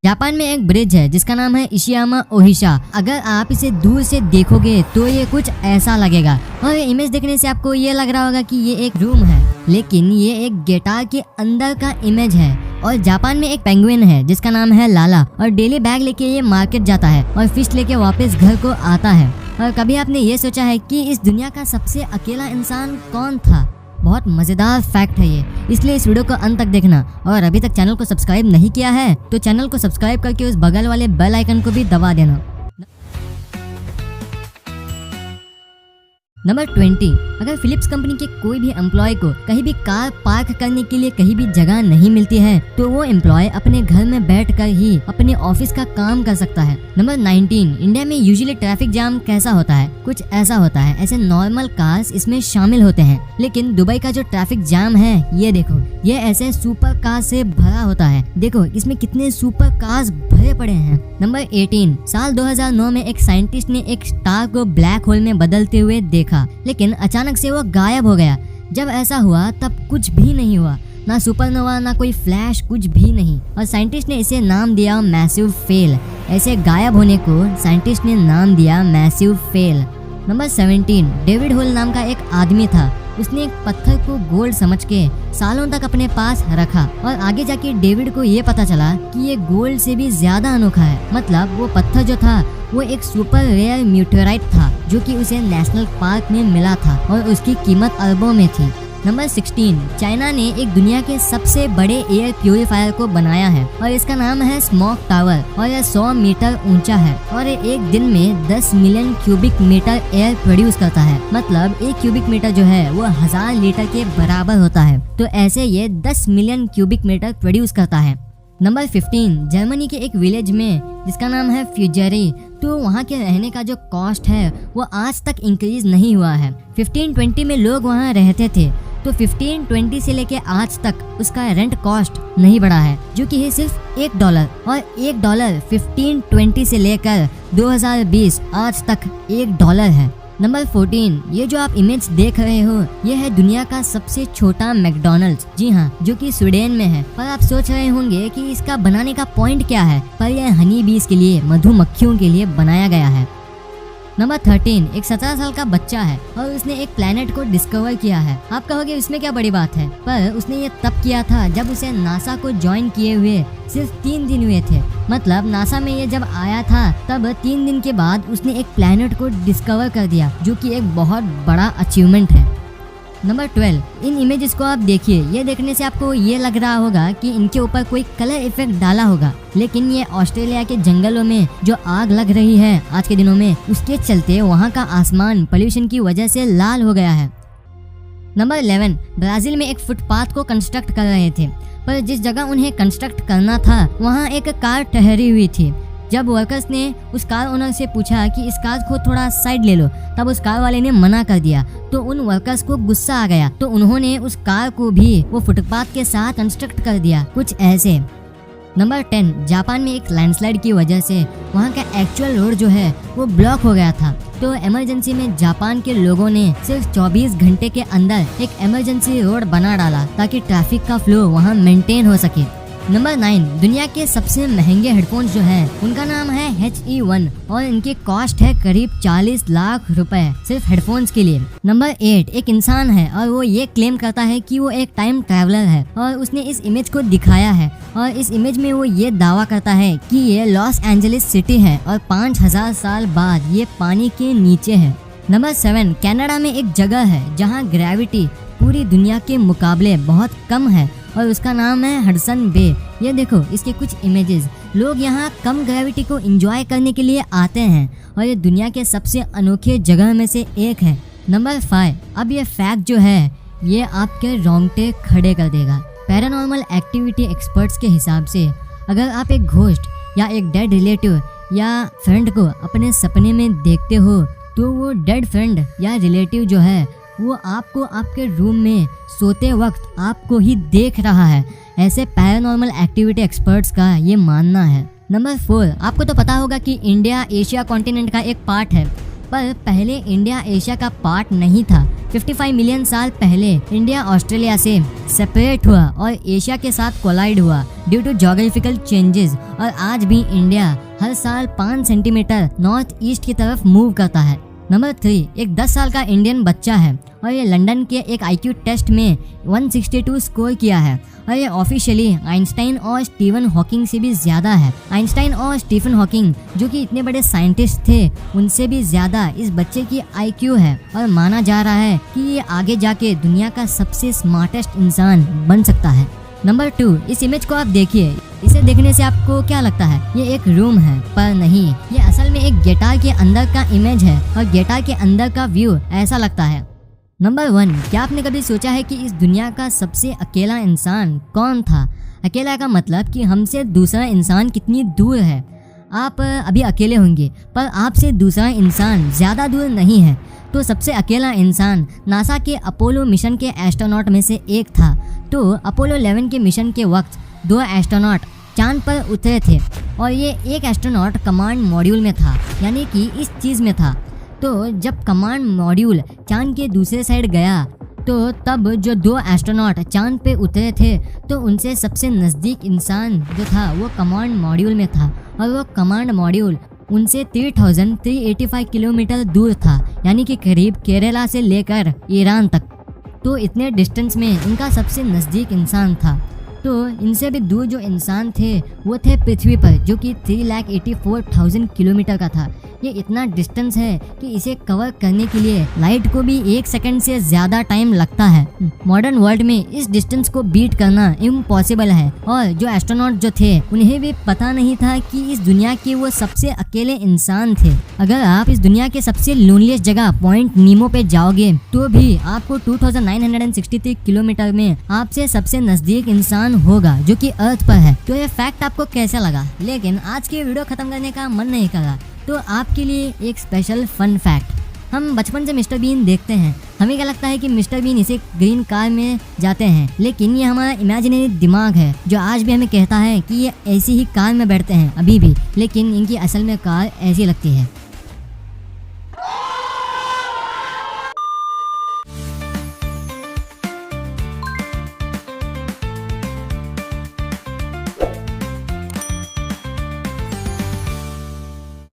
Japan में एक bridge है जिसका नाम है इशियामा ओहिशा। अगर आप इसे दूर से देखोगे तो ये कुछ ऐसा लगेगा और इमेज देखने से आपको ये लग रहा होगा कि ये एक रूम है, लेकिन ये एक गिटार के अंदर का इमेज है। और जापान में एक पेंगुइन है जिसका नाम है लाला और डेली बैग लेके ये मार्केट जाता है और फिश लेके वापस घर को आता है। और कभी आपने ये सोचा है कि इस दुनिया का सबसे अकेला इंसान कौन था? बहुत मजेदार फैक्ट है ये, इसलिए इस वीडियो को अंत तक देखना। और अभी तक चैनल को सब्सक्राइब नहीं किया है तो चैनल को सब्सक्राइब करके उस बगल वाले बेल आइकन को भी दबा देना। नंबर 20, अगर फिलिप्स कंपनी के कोई भी एम्प्लॉय को कहीं भी कार पार्क करने के लिए कहीं भी जगह नहीं मिलती है तो वो एम्प्लॉय अपने घर में बैठकर ही अपने ऑफिस का काम कर सकता है। नंबर 19, इंडिया में यूजुअली ट्रैफिक जाम कैसा होता है? कुछ ऐसा होता है, ऐसे नॉर्मल कार्स इसमें शामिल होते हैं, लेकिन दुबई का जो ट्रैफिक जाम है ये देखो, ये ऐसे सुपर कार से भरा होता है। देखो इसमें कितने सुपर कार्स भरे पड़े हैं। नंबर 18, साल 2009 में एक साइंटिस्ट ने एक स्टार को ब्लैक होल में बदलते हुए देखा, लेकिन अचानक से वो गायब हो गया। जब ऐसा हुआ तब कुछ भी नहीं हुआ, ना सुपरनोवा ना कोई फ्लैश, कुछ भी नहीं। और साइंटिस्ट ने इसे नाम दिया मैसिव फेल। ऐसे गायब होने को साइंटिस्ट ने नाम दिया massive fail. Number 17, David hole नाम का एक आदमी था। उसने एक पत्थर को गोल्ड समझ के सालों तक अपने पास रखा और आगे जाके डेविड को ये पता चला कि ये गोल्ड से भी ज्यादा अनोखा है। मतलब वो पत्थर जो था वो एक सुपर रेयर म्यूटेराइट था जो कि उसे नेशनल पार्क में मिला था और उसकी कीमत अरबों में थी। नंबर 16, चाइना ने एक दुनिया के सबसे बड़े एयर प्यूरिफायर को बनाया है और इसका नाम है स्मोक टावर और यह 100 मीटर ऊंचा है और ये एक दिन में 10 million cubic metre air produce करता है। मतलब एक क्यूबिक मीटर जो है वो 1000 लीटर के बराबर होता है, तो ऐसे ये 10 मिलियन क्यूबिक मीटर प्रोड्यूस करता है। नंबर 15, जर्मनी के एक विलेज में जिसका नाम है फ्यूजरी, तो वहाँ के रहने का जो कॉस्ट है वो आज तक इंक्रीज नहीं हुआ है। 1520 में लोग वहाँ रहते थे, तो 1520 से लेके आज तक उसका रेंट कॉस्ट नहीं बढ़ा है, जो कि है सिर्फ $1 और $1 1520 से लेकर 2020 आज तक $1 है। नंबर 14, ये जो आप इमेज देख रहे हो ये है दुनिया का सबसे छोटा मैकडॉनल्ड्स। जी हाँ, जो कि स्वीडन में है। पर आप सोच रहे होंगे कि इसका बनाने का पॉइंट क्या है, पर यह हनी बीज के लिए, मधुमक्खियों के लिए बनाया गया है। नंबर 13, एक 17 साल का बच्चा है और उसने एक प्लेनेट को डिस्कवर किया है। आप कहोगे इसमें क्या बड़ी बात है, पर उसने ये तब किया था जब उसे नासा को ज्वाइन किए हुए सिर्फ 3 दिन हुए थे। मतलब नासा में ये जब आया था तब 3 दिन के बाद उसने एक प्लेनेट को डिस्कवर कर दिया, जो कि एक बहुत बड़ा अचीवमेंट है। नंबर 12, इन इमेजेस को आप देखिए, ये देखने से आपको ये लग रहा होगा कि इनके ऊपर कोई कलर इफेक्ट डाला होगा, लेकिन ये ऑस्ट्रेलिया के जंगलों में जो आग लग रही है आज के दिनों में, उसके चलते वहाँ का आसमान पोल्यूशन की वजह से लाल हो गया है। नंबर 11, ब्राजील में एक फुटपाथ को कंस्ट्रक्ट कर रहे थे, पर जिस जगह उन्हें कंस्ट्रक्ट करना था वहाँ एक कार ठहरी हुई थी। जब वर्कर्स ने उस कार ओनर से पूछा कि इस कार को थोड़ा साइड ले लो, तब उस कार वाले ने मना कर दिया, तो उन वर्कर्स को गुस्सा आ गया, तो उन्होंने उस कार को भी वो फुटपाथ के साथ कंस्ट्रक्ट कर दिया, कुछ ऐसे। नंबर 10, जापान में एक लैंडस्लाइड की वजह से वहाँ का एक्चुअल रोड जो है वो ब्लॉक हो गया था, तो इमरजेंसी में जापान के लोगों ने सिर्फ 24 घंटे के अंदर एक इमरजेंसी रोड बना डाला ताकि ट्रैफिक का फ्लो वहाँ मेंटेन हो सके। नंबर 9, दुनिया के सबसे महंगे हेडफोन्स जो है उनका नाम है HE1 और इनकी कॉस्ट है करीब 40 लाख रुपए सिर्फ हेडफोन्स के लिए। नंबर 8, एक इंसान है और वो ये क्लेम करता है कि वो एक टाइम ट्रैवलर है और उसने इस इमेज को दिखाया है और इस इमेज में वो ये दावा करता है कि ये लॉस एंजलिस सिटी है और 5000 साल बाद ये पानी के नीचे है। नंबर 7, कनाडा में एक जगह है जहाँ ग्रेविटी पूरी दुनिया के मुकाबले बहुत कम है और उसका नाम है हडसन बे। ये देखो इसके कुछ इमेजेस, लोग यहाँ कम ग्रेविटी को एंजॉय करने के लिए आते हैं और ये दुनिया के सबसे अनोखे जगह में से एक है। नंबर 5, अब ये फैक्ट जो है ये आपके रोंगटे खड़े कर देगा। पैरानॉर्मल एक्टिविटी एक्सपर्ट्स के हिसाब से अगर आप एक घोस्ट या एक डेड रिलेटिव या फ्रेंड को अपने सपने में देखते हो तो वो डेड फ्रेंड या रिलेटिव जो है वो आपको आपके रूम में सोते वक्त आपको ही देख रहा है। ऐसे पैरानॉर्मल एक्टिविटी एक्सपर्ट्स का ये मानना है। नंबर 4, आपको तो पता होगा कि इंडिया एशिया कॉन्टिनेंट का एक पार्ट है, पर पहले इंडिया एशिया का पार्ट नहीं था। 55 मिलियन साल पहले इंडिया ऑस्ट्रेलिया से सेपरेट हुआ और एशिया के साथ कोलाइड हुआ ड्यू टू ज्योग्राफिकल चेंजेस, और आज भी इंडिया हर साल 5 सेंटीमीटर नॉर्थ ईस्ट की तरफ मूव करता है। नंबर 3, एक 10 साल का इंडियन बच्चा है और ये लंदन के एक IQ टेस्ट में 162 स्कोर किया है और ये ऑफिशियली आइंस्टाइन और स्टीफन हॉकिंग से भी ज़्यादा है। आइंस्टाइन और स्टीफन हॉकिंग जो कि इतने बड़े साइंटिस्ट थे, उनसे भी ज़्यादा इस बच्चे की IQ है और माना जा रहा है कि ये आगे जाके दुनिया का सबसे स्मार्टेस्ट इंसान बन सकता है। नंबर 2, इस इमेज को आप देखिए। इसे देखने से आपको क्या लगता है? ये एक रूम है, पर नहीं, ये असल में एक गिटार के अंदर का इमेज है और गिटार के अंदर का व्यू ऐसा लगता है। नंबर 1, क्या आपने कभी सोचा है कि इस दुनिया का सबसे अकेला इंसान कौन था? अकेला का मतलब कि हमसे दूसरा इंसान कितनी दूर है। आप अभी अकेले होंगे, पर आपसे दूसरा इंसान ज़्यादा दूर नहीं है। तो सबसे अकेला इंसान नासा के अपोलो मिशन के एस्ट्रोनॉट में से एक था। तो अपोलो 11 के मिशन के वक्त 2 एस्ट्रोनॉट चांद पर उतरे थे और ये एक एस्ट्रोनॉट कमांड मॉड्यूल में था, यानी कि इस चीज़ में था। तो जब कमांड मॉड्यूल चांद के दूसरे साइड गया तो तब जो 2 एस्ट्रोनॉट चांद पे उतरे थे तो उनसे सबसे नज़दीक इंसान जो था वो कमांड मॉड्यूल में था और वो कमांड मॉड्यूल उनसे 3385 किलोमीटर दूर था, यानी कि करीब केरला से लेकर ईरान तक। तो इतने डिस्टेंस में इनका सबसे नज़दीक इंसान था। तो इनसे भी दूर जो इंसान थे वो थे पृथ्वी पर, जो कि 3,84,000 किलोमीटर का था। ये इतना डिस्टेंस है कि इसे कवर करने के लिए लाइट को भी 1 सेकंड से ज़्यादा टाइम लगता है। मॉडर्न वर्ल्ड में इस डिस्टेंस को बीट करना इम्पॉसिबल है और जो एस्ट्रोनॉट जो थे उन्हें भी पता नहीं था कि इस दुनिया के वो सबसे अकेले इंसान थे। अगर आप इस दुनिया के सबसे लोनलीस्ट जगह पॉइंट नीमो पे जाओगे तो भी आपको 2963 किलोमीटर में आपसे सबसे नज़दीक इंसान होगा जो कि अर्थ पर है। तो ये फैक्ट आपको कैसा लगा? लेकिन आज की वीडियो खत्म करने का मन नहीं कर रहा, तो आपके लिए एक स्पेशल फन फैक्ट। हम बचपन से मिस्टर बीन देखते हैं, हमें क्या लगता है कि मिस्टर बीन इसे ग्रीन कार में जाते हैं, लेकिन ये हमारा इमेजिनरी दिमाग है जो आज भी हमें कहता है कि ये ऐसी ही कार में बैठते हैं अभी भी, लेकिन इनकी असल में कार ऐसी लगती है।